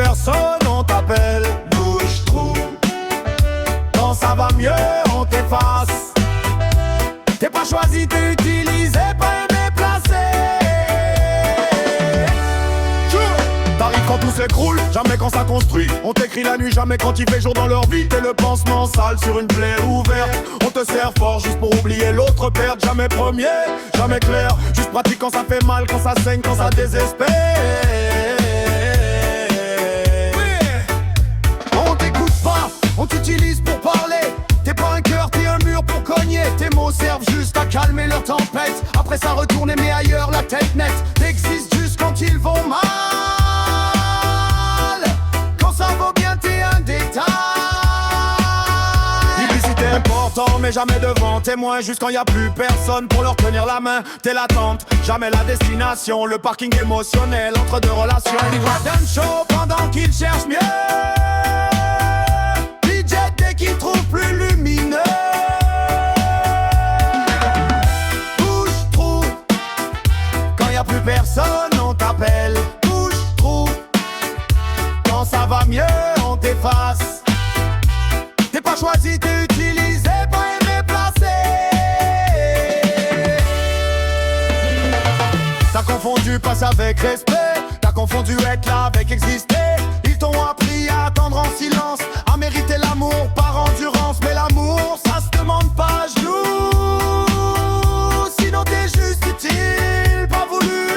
personne, on t'appelle bouche-trou. Quand ça va mieux, on t'efface. T'es pas choisi, t'es utilisé, pas aimé, placé. T'arrives quand tout s'écroule, jamais quand ça construit. On t'écrit la nuit, jamais quand il fait jour dans leur vie. T'es le pansement sale sur une plaie ouverte. On te sert fort juste pour oublier l'autre perte. Jamais premier, jamais clair. Juste pratique quand ça fait mal, quand ça saigne, quand ça désespère. On t'écoute pas, on t'utilise pour parler. T'es pas un cœur, t'es un mur pour cogner. Tes mots servent juste à calmer leur tempête. Après ça retourne mais ailleurs la tête nette. T'existes juste quand ils vont mal. Quand ça vaut bien t'es un détail. Publicité important mais jamais devant témoin. Juste quand y a plus personne pour leur tenir la main. T'es l'attente, jamais la destination. Le parking émotionnel entre deux relations. Ils voient d'un show pendant qu'ils cherchent mieux. Qui trouve plus lumineux. Bouche-trou. Quand y a plus personne, on t'appelle bouche-trou. Quand ça va mieux, on t'efface. T'es pas choisi, t'es utilisé, pas aimé, placé. T'as confondu passe avec respect. T'as confondu être là avec exister. Ils t'ont appris à attendre en silence, à mériter l'amour par endurance. Mais l'amour, ça se demande pas à genoux. Sinon t'es juste utile, pas voulu.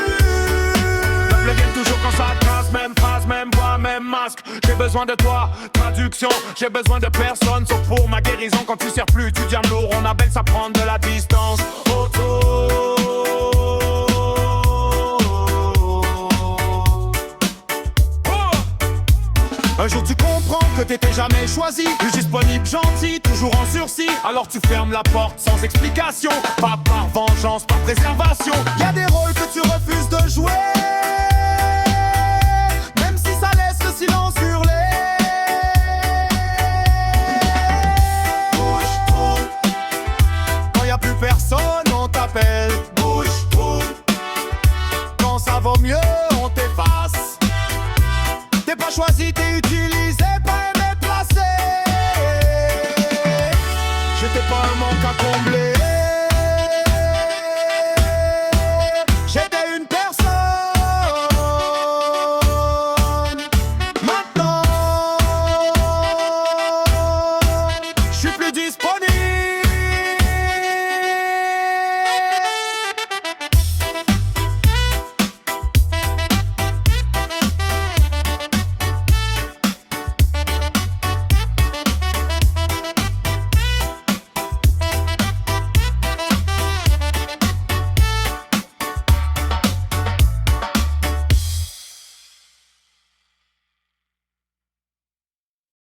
Le game toujours quand ça casse, même phrase, même voix, même masque. J'ai besoin de toi, traduction. J'ai besoin de personne, sauf pour ma guérison. Quand tu sers plus, tu deviens lourd. On appelle ça prendre de la distance. Un jour tu comprends que t'étais jamais choisi. Plus disponible, gentil, toujours en sursis. Alors tu fermes la porte sans explication. Pas par vengeance, par préservation. Y'a des rôles que tu refuses de jouer, même si ça laisse le silence hurler. Bouche-trou. Quand y a plus personne, on t'appelle bouche-trou. Quand ça vaut mieux, on t'efface. T'es pas choisi, t'es utilisé, pas aimé, placé. J'étais pas un manque à combler.